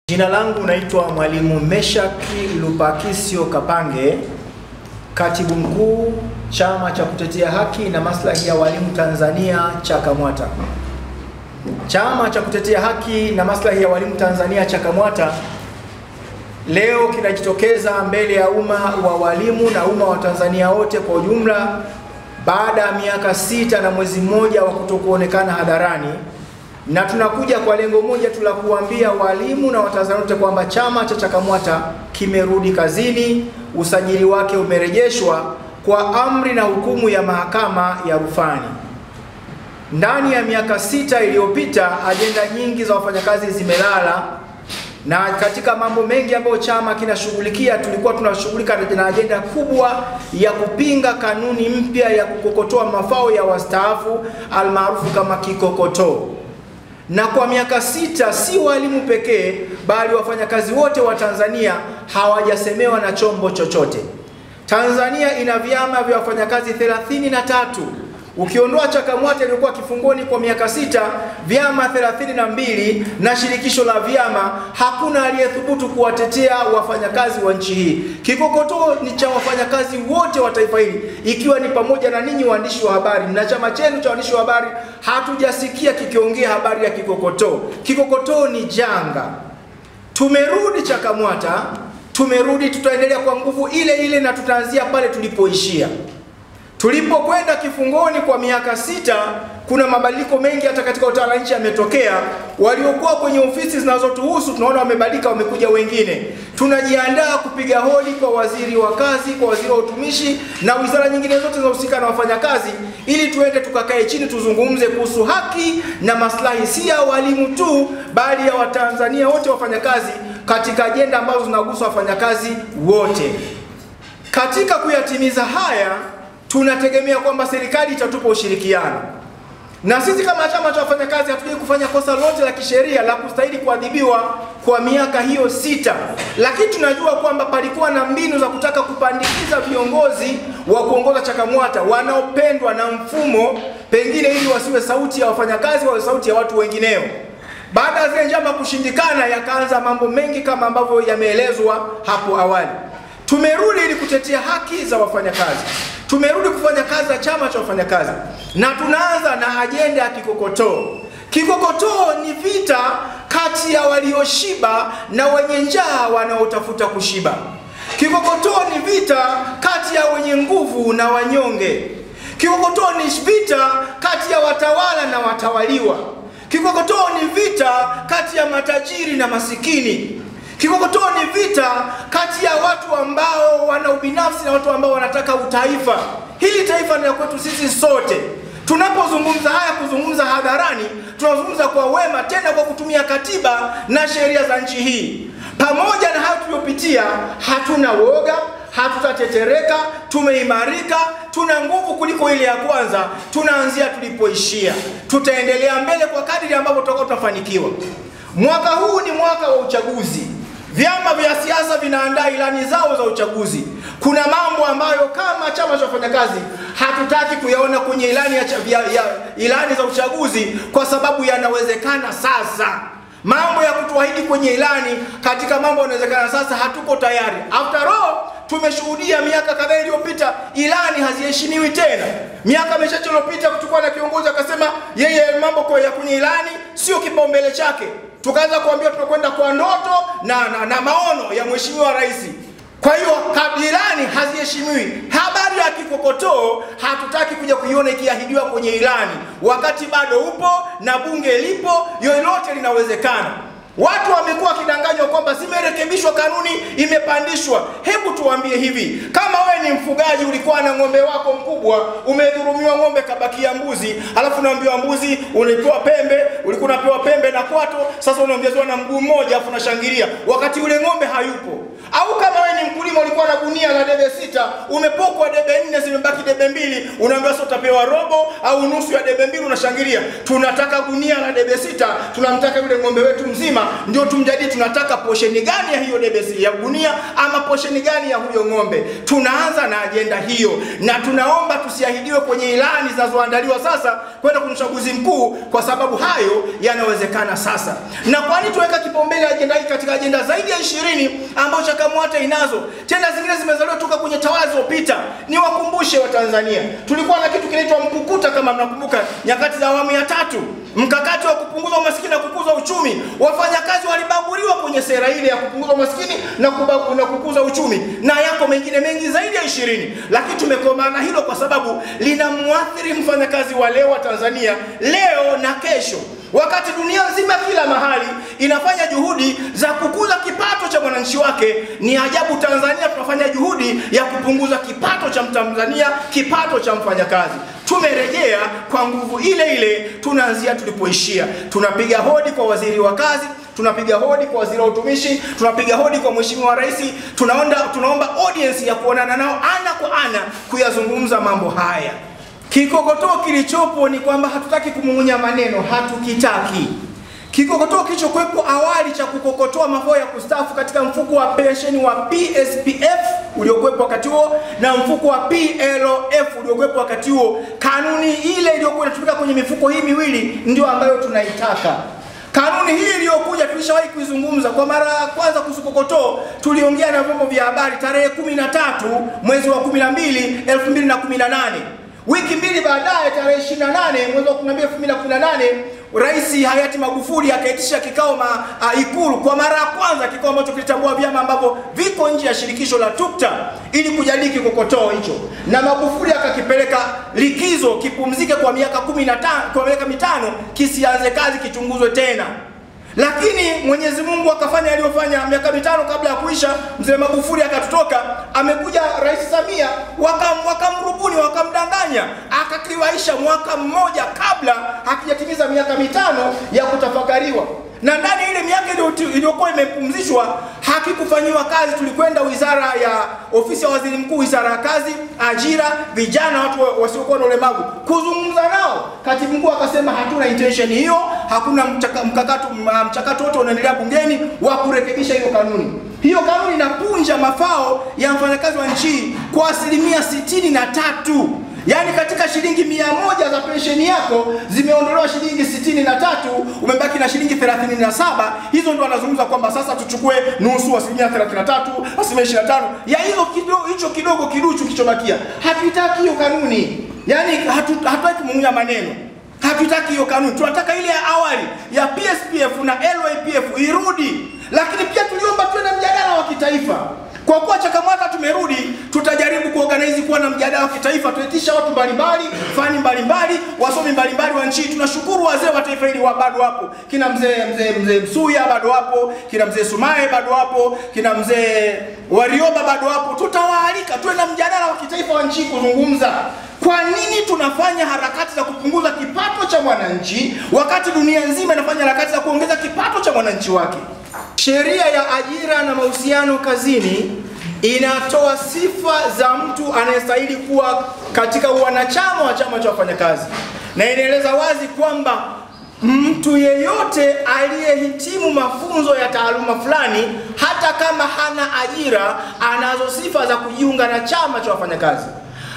Jina langu naitwa Mwalimu Meshaki Lupakisio Kapange, Katibu Mkuu Chama cha Kutetea Haki na Maslahi ya Walimu Tanzania CHAKAMWATA. Chama cha Kutetea Haki na Maslahi ya Walimu Tanzania CHAKAMWATA leo kinajitokeza mbele ya umma wa walimu na umma wa Tanzania wote kwa ujumla baada ya miaka 6 na mwezi mmoja wa kutokuonekana hadharani, na tunakuja kwa lengo moja tu la kuambia walimu na Watanzania wote kwamba chama cha CHAKAMWATA kimerudi kazini, usajili wake umerejeshwa kwa amri na hukumu ya mahakama ya rufani. Ndani ya miaka 6 iliyopita, ajenda nyingi za wafanyakazi zimelala, na katika mambo mengi ambayo chama kinashughulikia, tulikuwa tunashughulika na ajenda kubwa ya kupinga kanuni mpya ya kukokotoa mafao ya wastaafu almaarufu kama kikokotoo. Na kwa miaka 6 si walimu pekee bali wafanyakazi wote wa Tanzania hawajasemewa na chombo chochote. Tanzania ina vyama vya wafanyakazi 33. Ukiondoa CHAKAMWATA iliyokuwa kifungoni kwa miaka 6, vyama 32 na shirikisho la vyama, hakuna aliyethubutu kuwatetea wafanyakazi wa nchi hii. Kikokotoo ni cha wafanyakazi wote wa taifa hili, ikiwa ni pamoja na ninyi waandishi wa habari. Na chama chenu cha waandishi wa habari hatujasikia kikiongea habari ya kikokotoo. Kikokotoo ni janga. Tumerudi CHAKAMWATA, tumerudi, tutaendelea kwa nguvu ile ile na tutaanzia pale tulipoishia. Tulipokwenda kifungoni kwa miaka 6, kuna mabadiliko mengi hata katika utawala nchi yametokea. Waliokuwa kwenye ofisi zinazotuhusu tunaona wamebadilika, wamekuja wengine. Tunajiandaa kupiga hodi kwa waziri wa kazi, kwa waziri wa utumishi na wizara nyingine zote zinazohusika na wafanyakazi, ili tuende tukakae chini tuzungumze kuhusu haki na maslahi si ya walimu tu bali ya Watanzania wote wafanyakazi, katika ajenda ambazo zinagusa wafanyakazi wote. Katika kuyatimiza haya, tunategemea kwamba serikali itatupa ushirikiano. Na sisi kama chama cha wafanyakazi hatujui kufanya kosa lote la kisheria la kustahili kuadhibiwa kwa miaka hiyo 6. Lakini tunajua kwamba palikuwa na mbinu za kutaka kupandikiza viongozi wa kuongoza CHAKAMWATA wanaopendwa na mfumo, pengine ili wasiwe sauti ya wafanyakazi, wawe sauti ya watu wengineo. Baada ya zile njama kushindikana, yakaanza mambo mengi kama ambavyo yameelezwa hapo awali. Tumerudi ili kutetea haki za wafanyakazi. Tumerudi kufanya kazi za chama cha wafanyakazi, na tunaanza na ajenda ya kikokotoo. Kikokotoo ni vita kati ya walioshiba na wenye njaa wanaotafuta kushiba. Kikokotoo ni vita kati ya wenye nguvu na wanyonge. Kikokotoo ni vita kati ya watawala na watawaliwa. Kikokotoo ni vita kati ya matajiri na masikini. Kikokotoo ni vita kati ya watu ambao wana ubinafsi na watu ambao wanataka utaifa. Hili taifa ni la kwetu sisi sote. Tunapozungumza haya, kuzungumza hadharani, tunazungumza kwa wema, tena kwa kutumia katiba na sheria za nchi hii. Pamoja na hayo tuliyopitia, hatuna woga, hatutatetereka, tumeimarika, tuna nguvu kuliko ile ya kwanza. Tunaanzia tulipoishia. Tutaendelea mbele kwa kadiri ambavyo tutafanikiwa. Mwaka huu ni mwaka wa uchaguzi. Vyama vya siasa vinaandaa ilani zao za uchaguzi. Kuna mambo ambayo kama chama cha wafanyakazi hatutaki kuyaona kwenye ilani za uchaguzi, kwa sababu yanawezekana sasa. Mambo ya kutuahidi kwenye ilani katika mambo yanawezekana sasa, hatuko tayari. After all, tumeshuhudia miaka kadhaa iliyopita ilani haziheshimiwi tena. Miaka michache iliyopita kuchukua na kiongozi akasema yeye mambo kwa ya kwenye ilani sio kipaumbele chake. Tukaanza kuambia tunakwenda kwa ndoto na maono ya mheshimiwa rais. Kwa hiyo ilani haziheshimiwi. Habari ya kikokotoo hatutaki kuja kuiona ikiahidiwa kwenye ilani, wakati bado upo na bunge lipo, yoyote linawezekana. Watu wamekuwa kidanganywa kwamba zimerekebishwa kanuni, imepandishwa. Hebu tuambie hivi, kama wewe ni mfugaji, ulikuwa na ng'ombe wako mkubwa, umedhulumiwa ng'ombe kabakia mbuzi, alafu unaambiwa mbuzi ulipewa pembe, ulikuwa unapewa pembe na kwato, sasa unaongezewa na mguu mmoja afu unashangilia wakati ule ng'ombe hayupo. Au kama wewe ni mkulima, ulikuwa na gunia la debe 6, umepokwa debe 4, zimebaki debe 2, unaambiwa sasa utapewa robo au nusu ya debe 2, unashangilia. Tunataka gunia la debe 6, tunamtaka yule ng'ombe wetu mzima, ndio tumjadili tunataka posheni gani ya hiyo debe ya gunia ama posheni gani ya huyo ng'ombe. Tunaanza na ajenda hiyo, na tunaomba tusiahidiwe kwenye ilani zinazoandaliwa sasa kwenda kwenye uchaguzi mkuu, kwa sababu hayo ambayo yanawezekana sasa. Na kwa nini tuweka kipaumbele ajenda hii katika ajenda zaidi ya 20 ambayo CHAKAMWATA inazo? Tena zingine zimezaliwa toka kwenye tawala zilizopita. Niwakumbushe Watanzania, tulikuwa na kitu kinaitwa Mpukuta, kama mnakumbuka, nyakati za awamu ya 3, mkakati wa kupunguza umaskini na kukuza uchumi. Wafanyakazi walibaguliwa kwenye sera ile ya kupunguza umaskini na kukuza uchumi, na yako mengine mengi zaidi ya 20. Lakini tumekomana hilo kwa sababu linamwathiri mfanyakazi wa leo wa Tanzania, leo na kesho. Wakati dunia nzima kila mahali inafanya juhudi za kukuza kipato cha mwananchi wake, ni ajabu Tanzania tunafanya juhudi ya kupunguza kipato cha Mtanzania, kipato cha mfanyakazi. Tumerejea kwa nguvu ile ile, tunaanzia tulipoishia. Tunapiga hodi kwa waziri wa kazi, tunapiga hodi kwa waziri wa utumishi, tunapiga hodi kwa Mheshimiwa Rais, tunaomba audience ya kuonana nao ana kwa ana kuyazungumza mambo haya. Kikokotoo kilichopo ni kwamba hatutaki kumung'unya maneno, hatukitaki. Kikokotoo kilichokuwepo awali cha kukokotoa mafao ya kustaafu katika mfuko wa pensheni wa PSPF uliokuwepo wakati huo na mfuko wa PLF uliokuwepo wakati huo, kanuni ile iliyokuwa inatumika kwenye mifuko hii miwili ndio ambayo tunaitaka. Kanuni hii iliyokuja tulishawahi kuizungumza kwa mara ya kwanza kuhusu kokotoo. Tuliongea na vyombo vya habari tarehe 13 mwezi wa 12 2018. Wiki mbili baadaye tarehe 28 mwezi wa 12 2018, Rais hayati Magufuli akaitisha kikao Ikulu kwa mara ya kwanza, kikao ambacho kilitambua vyama ambavyo viko nje ya shirikisho la TUCTA ili kujadili kikokotoo hicho. Na Magufuli akakipeleka likizo kipumzike kwa miaka 5 kisianze kazi, kichunguzwe tena. Lakini Mwenyezi Mungu akafanya aliyofanya. Miaka 5 kabla ya kuisha, mzee Magufuli akatutoka, amekuja Rais Samia, wakamrubuni, wakamdanganya, akakiwaisha mwaka mmoja kabla hakijatimiza miaka 5 ya kutafakariwa. Na ndani ile miaka iliyokuwa imepumzishwa hakikufanyiwa kazi. Tulikwenda wizara ya ofisi ya waziri mkuu, wizara ya kazi, ajira, vijana, watu wasiokuwa na ulemavu, kuzungumza nao. Katibu mkuu akasema hatuna intention hiyo, hakuna mchakato wote unaendelea bungeni wa kurekebisha hiyo kanuni. Hiyo kanuni inapunja mafao ya mfanyakazi wa nchi kwa 63%. Yani katika shilingi 100 za pensheni yako zimeondolewa shilingi 63, umebaki na shilingi 37. Hizo ndo anazungumza kwamba sasa tuchukue nusu, asilimia 33, asilimia 25 ya hicho kidogo kiduchu kichobakia. Hatutaki hiyo kanuni. Yani hatutaki kumung'unya maneno. Hatutaki hiyo kanuni. Tunataka ile ya awali ya PSPF na LYPF irudi. Lakini pia tuliomba tuende mjadala wa kitaifa. Kwa kuwa CHAKAMWATA tumerudi, tutajaribu kuorganize kuwa na mjadala wa kitaifa, tuitisha watu mbalimbali, fani mbalimbali, wasomi mbalimbali wa nchi. Tunashukuru wazee wa taifa hili bado wapo. Kina mzee Msuya bado wapo, kina mzee Sumaye bado wapo, kina mzee Warioba bado wapo. Tutawaalika tuwe na mjadala wa kitaifa wa nchi kuzungumza kwa nini tunafanya harakati za kupunguza kipato cha mwananchi wakati dunia nzima inafanya harakati za kuongeza kipato cha mwananchi wake. Sheria ya ajira na mahusiano kazini inatoa sifa za mtu anayestahili kuwa katika wanachama wa chama cha wafanyakazi, na inaeleza wazi kwamba mtu yeyote aliyehitimu mafunzo ya taaluma fulani, hata kama hana ajira, anazo sifa za kujiunga na chama cha wafanyakazi.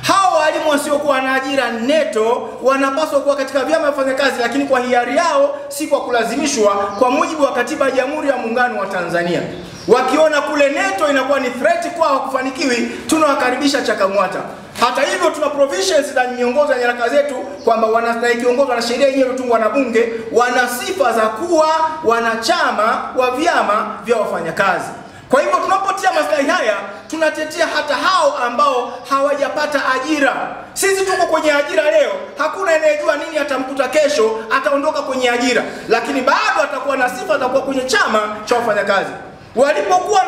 Hao walimu wasiokuwa na ajira neto wanapaswa kuwa katika vyama vya wafanyakazi, lakini kwa hiari yao, si kwa kulazimishwa, kwa mujibu wa Katiba ya Jamhuri ya Muungano wa Tanzania. Wakiona kule neto inakuwa ni threat kwao kufanikiwi, tunawakaribisha CHAKAMWATA. Hata hivyo tuna provisions za miongozo ya nyaraka zetu kwamba wanakiongozwa na sheria yenyewe iliyotungwa na Bunge, wana sifa za kuwa wanachama wa vyama vya wafanyakazi. Kwa hivyo tunapotia maslahi haya, tunatetea hata hao ambao hawajapata ajira. Sisi tuko kwenye ajira leo, hakuna anayejua nini atamkuta kesho, ataondoka kwenye ajira, lakini bado atakuwa na sifa za kuwa kwenye chama cha wafanyakazi. Walipokuwa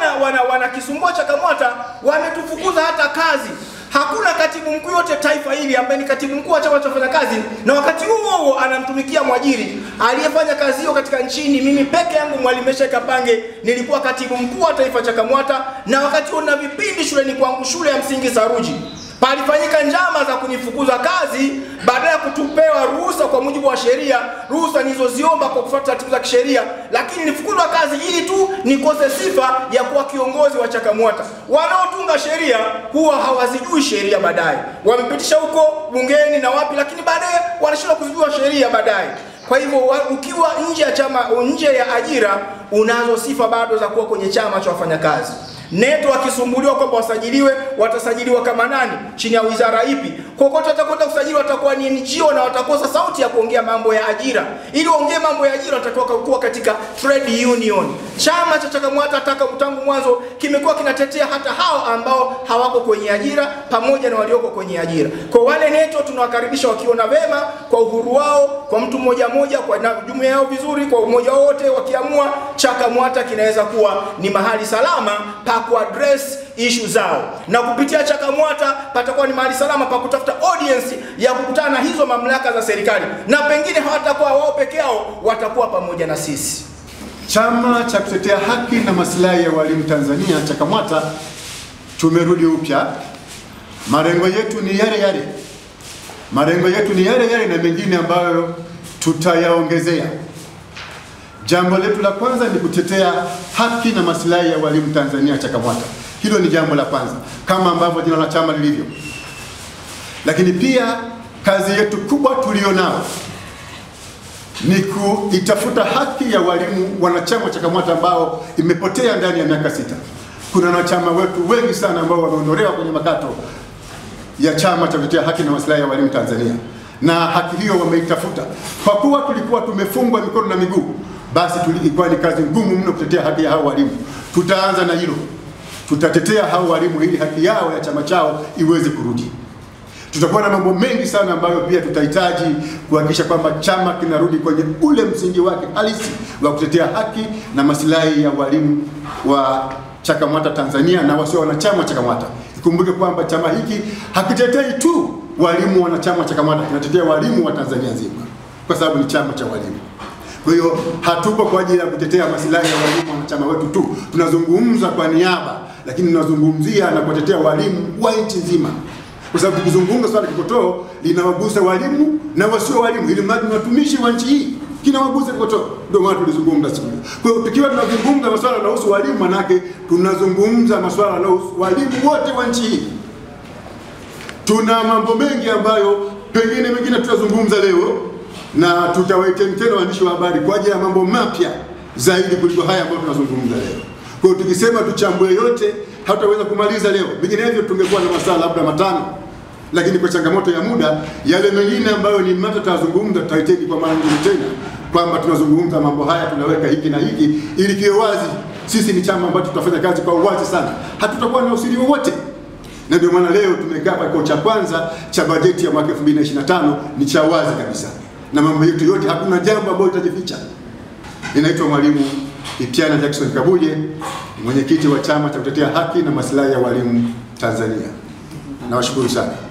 wanakisumbua CHAKAMWATA, wametufukuza hata kazi. Hakuna katibu mkuu yote taifa hili ambaye ni katibu mkuu wa chama cha wafanyakazi na wakati huo anamtumikia mwajiri aliyefanya kazi hiyo katika nchini. Mimi peke yangu Mwalimu Meshack Kapange nilikuwa katibu mkuu wa taifa CHAKAMWATA, na wakati huo na vipindi shuleni kwangu, shule ya msingi Saruji, palifanyika njama za kunifukuza kazi baada ya kutupewa ruhusa kwa mujibu wa sheria, ruhusa nilizoziomba kwa kufuata taratibu za kisheria, lakini nilifukuzwa kazi ili tu nikose sifa ya kuwa kiongozi wa CHAKAMWATA. Wanaotunga sheria huwa hawazijui sheria baadaye. Wamepitisha huko bungeni na wapi, lakini baadaye wanashindwa kuzijua sheria baadaye. Kwa hivyo ukiwa nje ya chama, nje ya ajira, unazo sifa bado za kuwa kwenye chama cha wafanyakazi. NETO wakisumbuliwa kwamba wasajiliwe, watasajiliwa kama nani? Chini ya wizara ipi? Kokote watakwenda kusajiliwa watakuwa ni NGO na watakosa sauti ya kuongea mambo ya ajira. Ili waongee mambo ya ajira watakuwa kuwa katika trade union. Chama cha CHAKAMWATA tangu mwanzo kimekuwa kinatetea hata hao ambao hawako kwenye ajira pamoja na walioko kwenye ajira. Kwa wale NETO tunawakaribisha wakiona vema kwa uhuru wao, kwa mtu mmoja mmoja, kwa jumuiya yao vizuri, kwa umoja wote wakiamua, CHAKAMWATA kinaweza kuwa ni mahali salama pa kuaddress issue zao, na kupitia CHAKAMWATA patakuwa ni mahali salama pa kutafuta audience ya kukutana na hizo mamlaka za serikali, na pengine hawatakuwa wao peke yao, watakuwa pamoja na sisi. Chama cha kutetea haki na maslahi ya walimu Tanzania, CHAKAMWATA, tumerudi upya. Malengo yetu ni yale yale. Malengo yetu ni yale yale na mengine ambayo tutayaongezea. Jambo letu la kwanza ni kutetea haki na maslahi ya walimu Tanzania, CHAKAMWATA. Hilo ni jambo la kwanza, kama ambavyo jina la chama lilivyo. Lakini pia kazi yetu kubwa tulionao ni kuitafuta haki ya walimu wanachama wa CHAKAMWATA ambao imepotea ndani ya miaka 6. Kuna wanachama wetu wengi sana ambao wameondolewa kwenye makato ya chama cha kutetea haki na maslahi ya walimu Tanzania, na haki hiyo wameitafuta. Kwa kuwa tulikuwa tumefungwa mikono na miguu, basi ilikuwa ni kazi ngumu mno kutetea haki ya hao walimu. Tutaanza na hilo. Tutatetea hao walimu ili haki yao ya chama chao iweze kurudi. Tutakuwa na mambo mengi sana ambayo pia tutahitaji kuhakikisha kwamba chama kinarudi kwenye ule msingi wake halisi wa kutetea haki na maslahi ya walimu wa CHAKAMWATA Tanzania na wasio wanachama CHAKAMWATA. Ikumbuke kwamba chama hiki hakitetei tu walimu wanachama CHAKAMWATA, kinatetea walimu wa Tanzania nzima, kwa sababu ni chama cha walimu. Kwa hiyo hatupo kwa ajili ya kutetea maslahi ya walimu wanachama wetu tu, tunazungumza kwa niaba, lakini tunazungumzia na kutetea walimu wa nchi nzima. Kwa sababu tukizungumza swala kikotoo linawagusa walimu na wasio walimu, ili mradi watumishi wa nchi hii kinawagusa kikotoo. Ndio maana tulizungumza siku hiyo. Kwa hiyo tukiwa tunazungumza masuala yanayohusu walimu, manake tunazungumza masuala yanayohusu walimu wote wa nchi hii. Tuna mambo mengi ambayo pengine mengine tutazungumza leo, na tutawaiteni tena waandishi wa habari kwa ajili ya mambo mapya zaidi kuliko haya ambayo tunazungumza leo. Kwa hiyo tukisema tuchambue yote, hatutaweza kumaliza leo. Vinginevyo tungekuwa na masaa labda 5. Lakini kwa changamoto ya muda, yale mengine ambayo ni mata tutazungumza, tutaiteni kwa mara nyingine tena kwamba tunazungumza mambo haya, tunaweka hiki na hiki ili kiwe wazi. Sisi ni chama ambacho tutafanya kazi kwa uwazi sana. Hatutakuwa na usiri wowote. Na ndio maana leo tumekaa kwa kikao cha kwanza cha bajeti ya mwaka 2025 ni cha wazi kabisa. Na mambo yetu yote, hakuna jambo ambalo litajificha. Ninaitwa Mwalimu Ipyana Jackson Kabuje, mwenyekiti wa chama cha kutetea haki na maslahi ya walimu Tanzania. Nawashukuru sana.